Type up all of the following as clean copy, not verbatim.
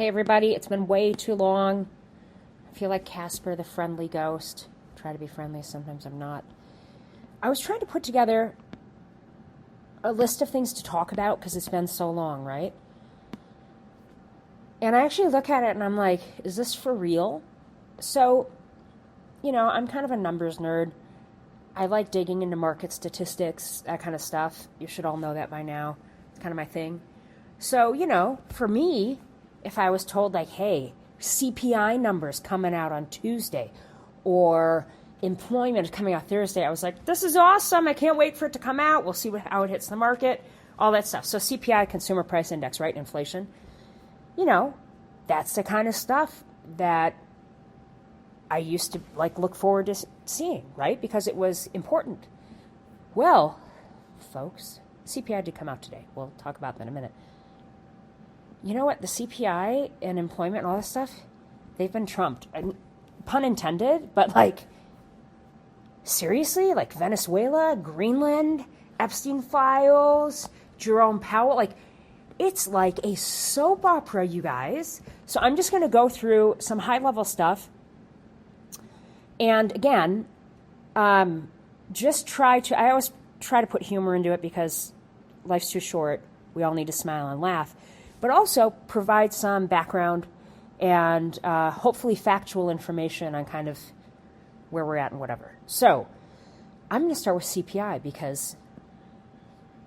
Hey everybody, it's been way too long. I feel like Casper the friendly ghost. Try to be friendly, sometimes I'm not. I was trying to put together a list of things to talk about because it's been so long, right? And I actually look at it and I'm like, is this for real? So, I'm kind of a numbers nerd. I like digging into market statistics, that kind of stuff. You should all know that by now. It's kind of my thing. So, for me, if I was told like, hey, CPI numbers coming out on Tuesday or employment is coming out Thursday, I was like, this is awesome. I can't wait for it to come out. We'll see how it hits the market, all that stuff. So CPI, Consumer Price Index, right? Inflation. That's the kind of stuff that I used to look forward to seeing, right? Because it was important. Well, folks, CPI did come out today. We'll talk about that in a minute. You know what? The CPI and employment and all this stuff, they've been trumped. Pun intended, but seriously? Venezuela, Greenland, Epstein files, Jerome Powell, it's like a soap opera, you guys. So I'm just going to go through some high-level stuff. And again, I always try to put humor into it because life's too short. We all need to smile and laugh. But also provide some background and hopefully factual information on kind of where we're at and whatever. So I'm going to start with CPI because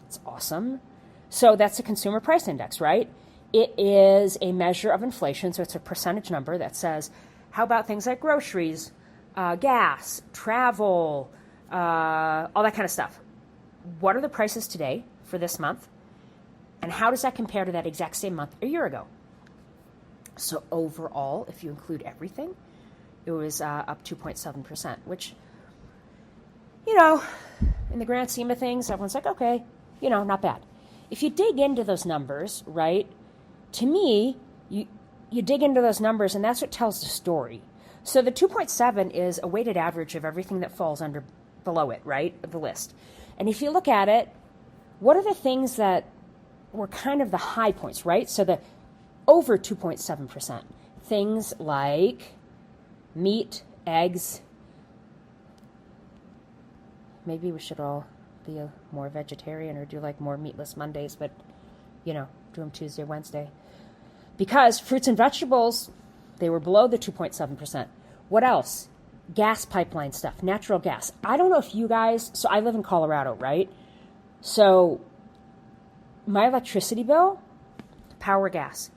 it's awesome. So that's the Consumer Price Index, right? It is a measure of inflation, so it's a percentage number that says, how about things like groceries, gas, travel, all that kind of stuff. What are the prices today for this month? And how does that compare to that exact same month a year ago? So overall, if you include everything, it was up 2.7%, which, in the grand scheme of things, everyone's like, okay, not bad. If you dig into those numbers, right, to me, you dig into those numbers, and that's what tells the story. So the 2.7 is a weighted average of everything that falls below it, right, of the list. And if you look at it, what are the things that were kind of the high points, right? So the over 2.7%. Things like meat, eggs. Maybe we should all be more vegetarian or do more meatless Mondays, but, do them Tuesday, Wednesday. Because fruits and vegetables, they were below the 2.7%. What else? Gas pipeline stuff, natural gas. I don't know if you guys, so I live in Colorado, right? So my electricity bill, power, gas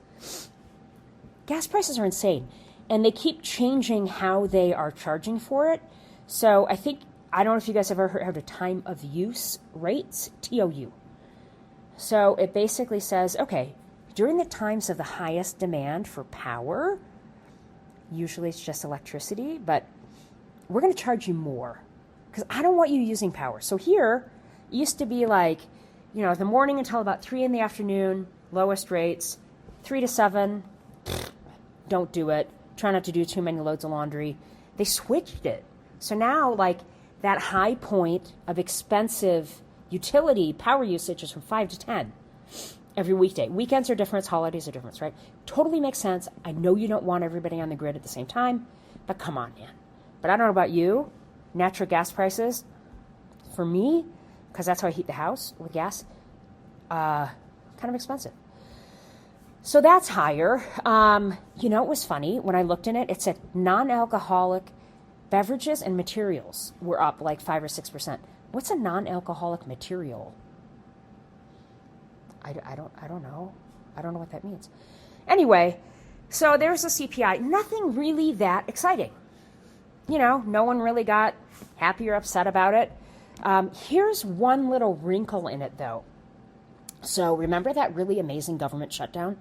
prices are insane. And they keep changing how they are charging for it. So I don't know if you guys have ever heard of time of use rates, TOU. So it basically says, okay, during the times of the highest demand for power, usually it's just electricity, but we're going to charge you more because I don't want you using power. So here, it used to be the morning until about 3 in the afternoon, lowest rates, 3 to 7, don't do it. Try not to do too many loads of laundry. They switched it. So now, that high point of expensive utility power usage is from 5 to 10 every weekday. Weekends are different, holidays are different, right? Totally makes sense. I know you don't want everybody on the grid at the same time, but come on, man. But I don't know about you, natural gas prices, for me, because that's how I heat the house with gas, kind of expensive. So that's higher. It was funny. When I looked in it, it said non-alcoholic beverages and materials were up 5 or 6%. What's a non-alcoholic material? I don't know. I don't know what that means. Anyway, so there's the CPI. Nothing really that exciting. No one really got happy or upset about it. Here's one little wrinkle in it, though. So remember that really amazing government shutdown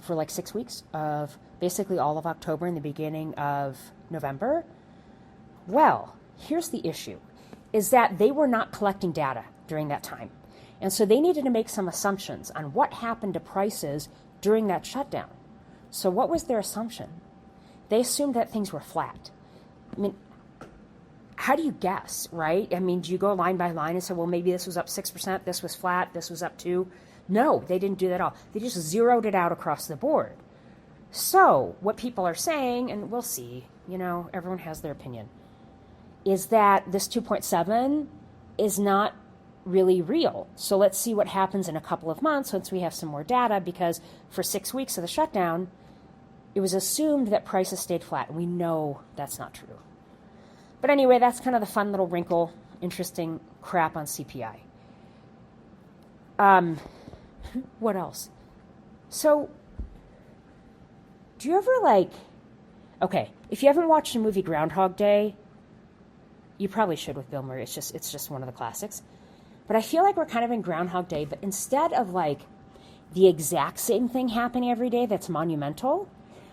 for 6 weeks of basically all of October and the beginning of November? Well, here's the issue, is that they were not collecting data during that time. And so they needed to make some assumptions on what happened to prices during that shutdown. So what was their assumption? They assumed that things were flat. How do you guess, right? Do you go line by line and say, well, maybe this was up 6%, this was flat, this was up 2%? No, they didn't do that at all. They just zeroed it out across the board. So what people are saying, and we'll see, everyone has their opinion, is that this 2.7 is not really real. So let's see what happens in a couple of months once we have some more data, because for 6 weeks of the shutdown, it was assumed that prices stayed flat. And we know that's not true. But anyway, that's kind of the fun little wrinkle, interesting crap on CPI. What else? So, do you ever okay, if you haven't watched the movie Groundhog Day, you probably should with Bill Murray. It's just one of the classics. But I feel like we're kind of in Groundhog Day, but instead of the exact same thing happening every day that's monumental,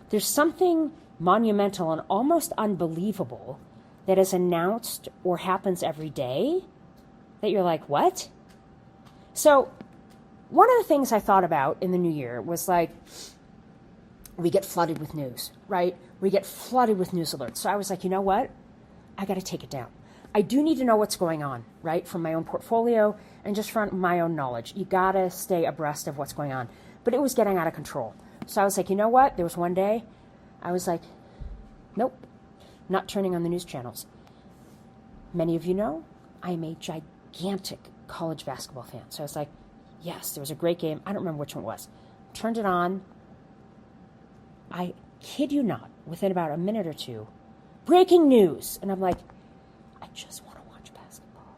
there's something monumental and almost unbelievable that is announced or happens every day that you're like, what? So one of the things I thought about in the new year was we get flooded with news, right? We get flooded with news alerts. So I was like, you know what? I got to take it down. I do need to know what's going on, right? From my own portfolio and just from my own knowledge. You got to stay abreast of what's going on. But it was getting out of control. So I was like, you know what? There was one day I was like, nope, not turning on the news channels. Many of you know I am a gigantic college basketball fan. So I was like, yes, there was a great game. I don't remember which one it was. Turned it on. I kid you not, within about a minute or two, breaking news. And I'm like, I just want to watch basketball.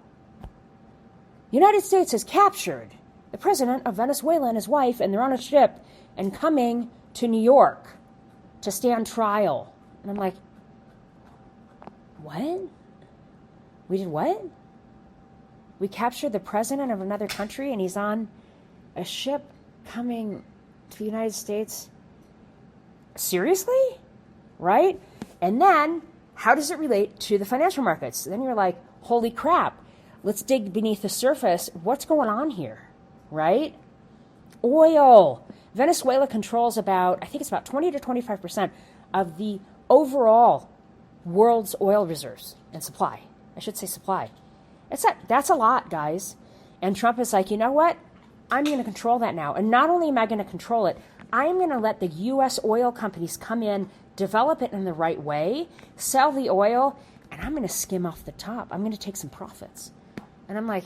United States has captured the president of Venezuela and his wife, and they're on a ship and coming to New York to stand trial. And I'm like, what? We did what? We captured the president of another country and he's on a ship coming to the United States? Seriously? Right? And then, how does it relate to the financial markets? Then you're like, holy crap, let's dig beneath the surface. What's going on here? Right? Oil. Venezuela controls I think it's about 20 to 25% of the overall world's oil reserves and supply. I should say supply. That's a lot, guys. And Trump is like, you know what? I'm going to control that now. And not only am I going to control it, I am going to let the U.S. oil companies come in, develop it in the right way, sell the oil, and I'm going to skim off the top. I'm going to take some profits. And I'm like,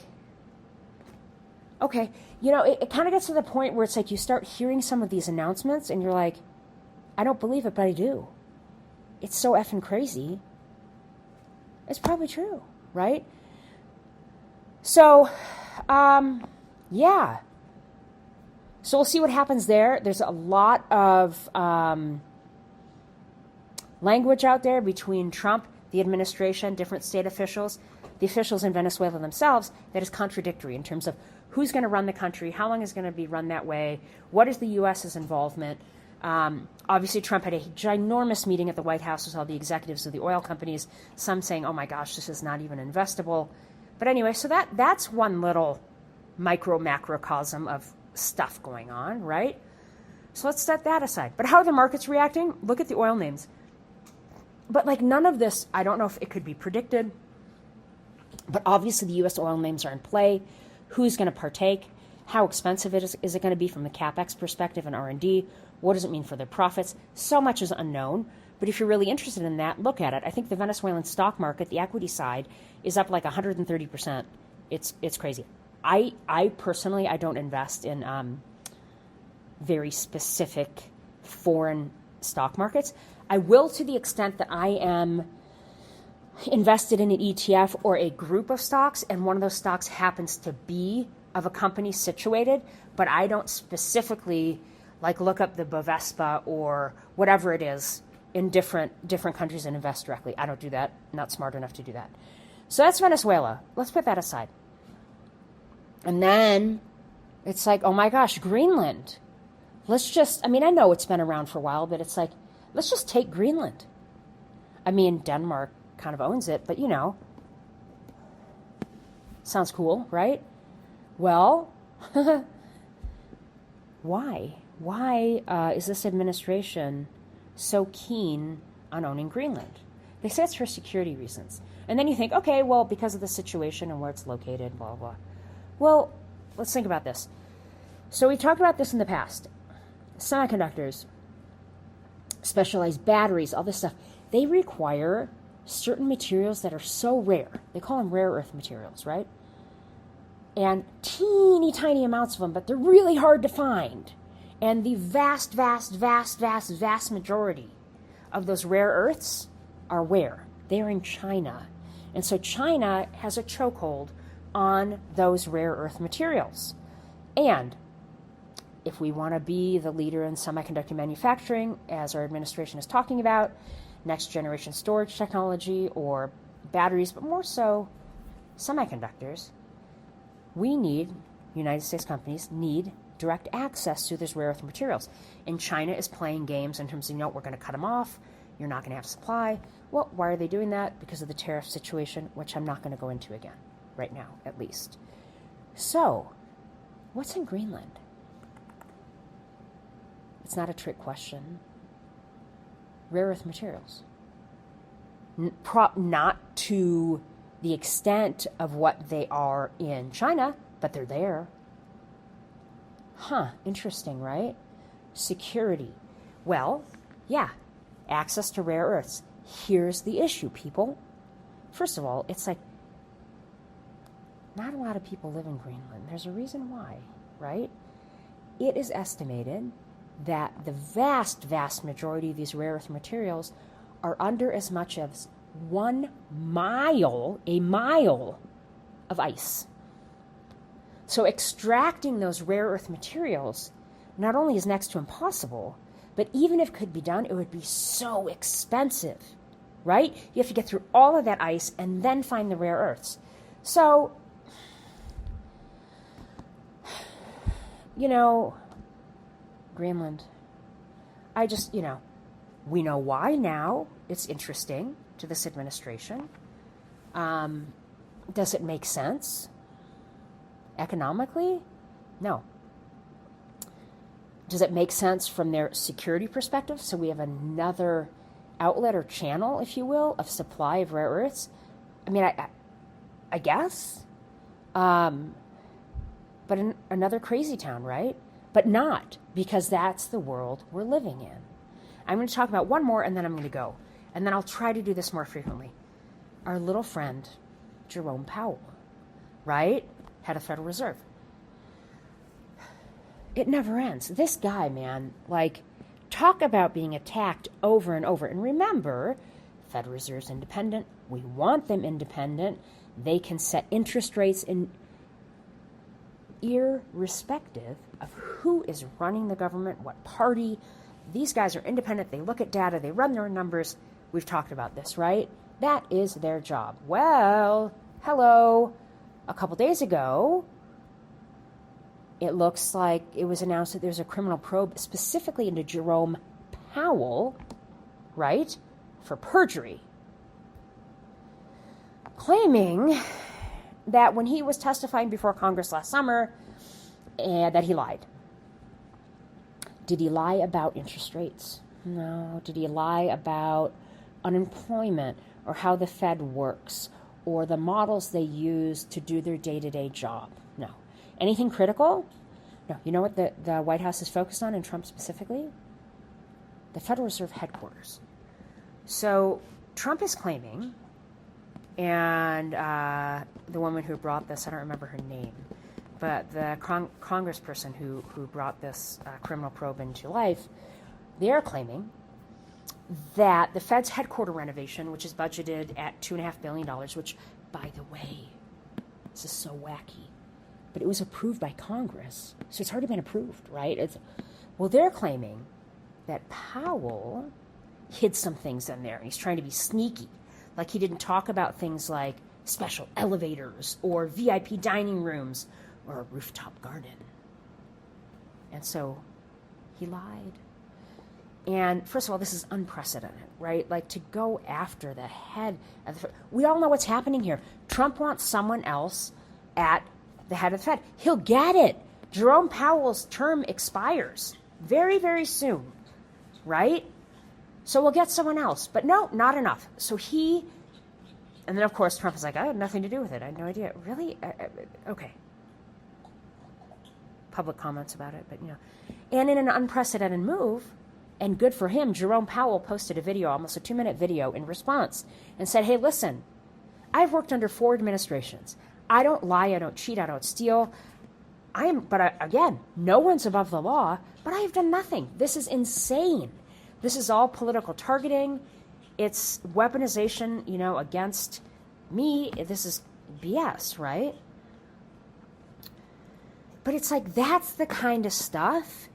okay. It kind of gets to the point where it's like you start hearing some of these announcements and you're like, I don't believe it, but I do. It's so effing crazy. It's probably true, right? So, yeah. So we'll see what happens there. There's a lot of language out there between Trump, the administration, different state officials, the officials in Venezuela themselves, that is contradictory in terms of who's going to run the country, how long is going to be run that way, what is the U.S.'s involvement. Obviously, Trump had a ginormous meeting at the White House with all the executives of the oil companies, some saying, oh my gosh, this is not even investable. But anyway, so that's one little macrocosm of stuff going on, right? So let's set that aside. But how are the markets reacting? Look at the oil names. But none of this, I don't know if it could be predicted, but obviously the U.S. oil names are in play. Who's going to partake? How expensive is it going to be from the CapEx perspective and R&D? What does it mean for their profits? So much is unknown. But if you're really interested in that, look at it. I think the Venezuelan stock market, the equity side, is up 130%. It's crazy. I personally, I don't invest in very specific foreign stock markets. I will to the extent that I am invested in an ETF or a group of stocks, and one of those stocks happens to be of a company situated, but I don't specifically look up the Bovespa or whatever it is in different countries and invest directly. I don't do that. Not smart enough to do that. So that's Venezuela. Let's put that aside. And then it's like, oh my gosh, Greenland. I know it's been around for a while, but it's like, let's just take Greenland. Denmark kind of owns it, but sounds cool, right? Well, why? Why is this administration so keen on owning Greenland? They say it's for security reasons. And then you think, okay, well, because of the situation and where it's located, blah, blah. Well, let's think about this. So we talked about this in the past. Semiconductors. specialized batteries, all this stuff, they require certain materials that are so rare. They call them rare earth materials, right? And teeny tiny amounts of them, but they're really hard to find. And the vast majority of those rare earths are where? They're in China. And so China has a chokehold on those rare earth materials. And if we want to be the leader in semiconductor manufacturing, as our administration is talking about, next generation storage technology or batteries, but more so semiconductors, we need, United States companies need direct access to these rare earth materials. And China is playing games in terms of, we're going to cut them off. You're not going to have supply. Well, why are they doing that? Because of the tariff situation, which I'm not going to go into again, right now, at least. So, what's in Greenland? It's not a trick question. Rare earth materials. Not to the extent of what they are in China, but they're there. Interesting, right? Security. Well, yeah, access to rare earths. Here's the issue, people. First of all, it's like not a lot of people live in Greenland. There's a reason why, right? It is estimated that the vast majority of these rare earth materials are under as much as a mile of ice. So extracting those rare earth materials not only is next to impossible, but even if it could be done, it would be so expensive, right? You have to get through all of that ice and then find the rare earths. So, Greenland, we know why now. It's interesting to this administration. Does it make sense? Economically? No. Does it make sense from their security perspective? So we have another outlet or channel, if you will, of supply of rare earths? I mean, I guess. But another crazy town, right? But not, because that's the world we're living in. I'm going to talk about one more, and then I'm going to go. And then I'll try to do this more frequently. Our little friend, Jerome Powell, right? Head of Federal Reserve. It never ends. This guy, man, talk about being attacked over and over. And remember, Federal Reserve's independent. We want them independent. They can set interest rates irrespective of who is running the government, what party. These guys are independent. They look at data. They run their numbers. We've talked about this, right? That is their job. Well, hello. A couple days ago, it looks like it was announced that there's a criminal probe specifically into Jerome Powell, right, for perjury, claiming that when he was testifying before Congress last summer, that he lied. Did he lie about interest rates? No. Did he lie about unemployment or how the Fed works or the models they use to do their day-to-day job? No. Anything critical? No. You know what the White House is focused on, and Trump specifically? The Federal Reserve headquarters. So Trump is claiming, and the woman who brought this, I don't remember her name, but the congressperson who brought this criminal probe into life, they're claiming that the Fed's headquarter renovation, which is budgeted at $2.5 billion, which, by the way, this is so wacky, but it was approved by Congress, so it's already been approved, right? They're claiming that Powell hid some things in there. He's trying to be sneaky, like he didn't talk about things like special elevators or VIP dining rooms or a rooftop garden. And so he lied. And first of all, this is unprecedented, right? To go after the head of the Fed. We all know what's happening here. Trump wants someone else at the head of the Fed. He'll get it. Jerome Powell's term expires very, very soon, right? So we'll get someone else. But no, not enough. So and then of course Trump is like, I had nothing to do with it. I had no idea. Really? Okay. Public comments about it, but And in an unprecedented move, And good for him, Jerome Powell posted a video, almost a 2-minute video in response, and said, hey, listen, I've worked under 4 administrations. I don't lie, I don't cheat, I don't steal. Again, no one's above the law, but I have done nothing. This is insane. This is all political targeting. It's weaponization, against me. This is BS, right? But it's like, that's the kind of stuff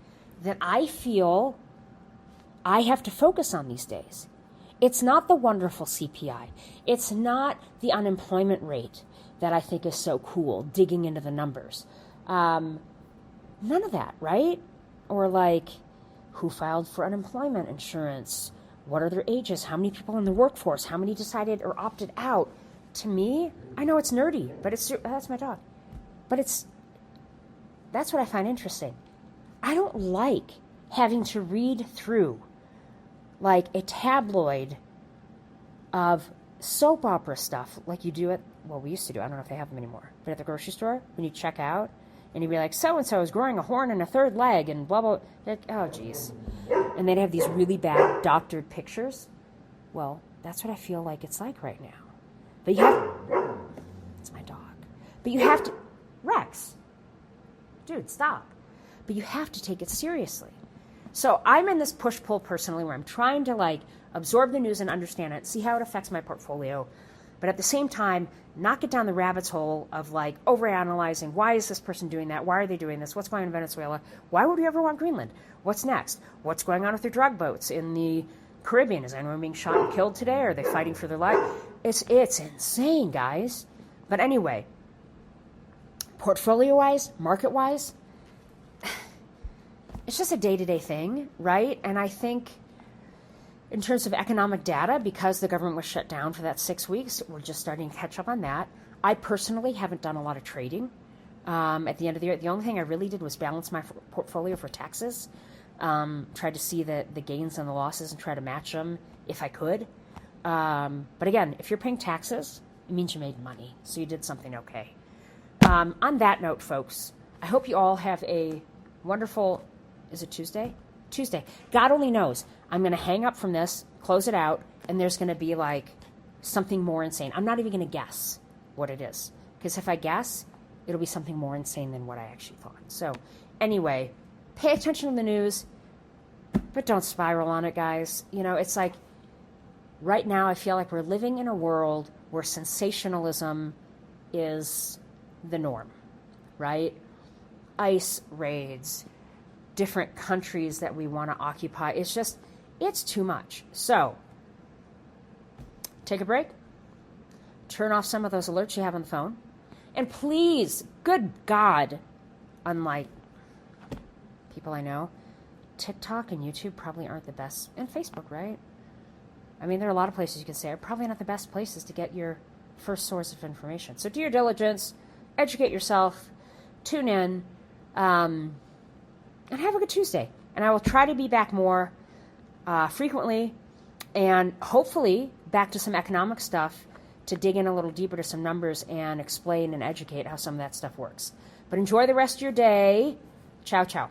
that I feel I have to focus on these days. It's not the wonderful CPI. It's not the unemployment rate that I think is so cool, digging into the numbers. None of that, right? Or like, who filed for unemployment insurance? What are their ages? How many people in the workforce? How many decided or opted out? To me, I know it's nerdy, but that's my dog. But that's what I find interesting. I don't like having to read through like a tabloid of soap opera stuff like you do we used to do. I don't know if they have them anymore. But at the grocery store, when you check out, and you'd be like, so-and-so is growing a horn and a third leg, and blah, blah. Like, oh, geez. And they'd have these really bad doctored pictures. Well, that's what I feel like it's like right now. But you have... It's my dog. But you have to... Rex. Dude, stop. But you have to take it seriously. So I'm in this push-pull personally where I'm trying to, absorb the news and understand it, see how it affects my portfolio, but at the same time, not get down the rabbit's hole of overanalyzing. Why is this person doing that? Why are they doing this? What's going on in Venezuela? Why would we ever want Greenland? What's next? What's going on with their drug boats in the Caribbean? Is anyone being shot and killed today? Are they fighting for their life? It's insane, guys. But anyway, portfolio-wise, market-wise, it's just a day-to-day thing, right? And I think in terms of economic data, because the government was shut down for that 6 weeks, we're just starting to catch up on that. I personally haven't done a lot of trading at the end of the year. The only thing I really did was balance my portfolio for taxes, tried to see the gains and the losses and try to match them if I could. But again, if you're paying taxes, it means you made money, so you did something okay. On that note, folks, I hope you all have a wonderful, is it Tuesday? Tuesday. God only knows. I'm going to hang up from this, close it out, and there's going to be something more insane. I'm not even going to guess what it is, because if I guess, it'll be something more insane than what I actually thought. So anyway, pay attention to the news, but don't spiral on it, guys. It's like right now I feel like we're living in a world where sensationalism is the norm, right? ICE raids, different countries that we want to occupy. It's too much. So, take a break. Turn off some of those alerts you have on the phone. And please, good God, unlike people I know, TikTok and YouTube probably aren't the best. And Facebook, right? I mean, there are a lot of places you can say are probably not the best places to get your first source of information. So do your diligence, educate yourself, tune in, and have a good Tuesday. And I will try to be back more frequently and hopefully back to some economic stuff to dig in a little deeper to some numbers and explain and educate how some of that stuff works. But enjoy the rest of your day. Ciao, ciao.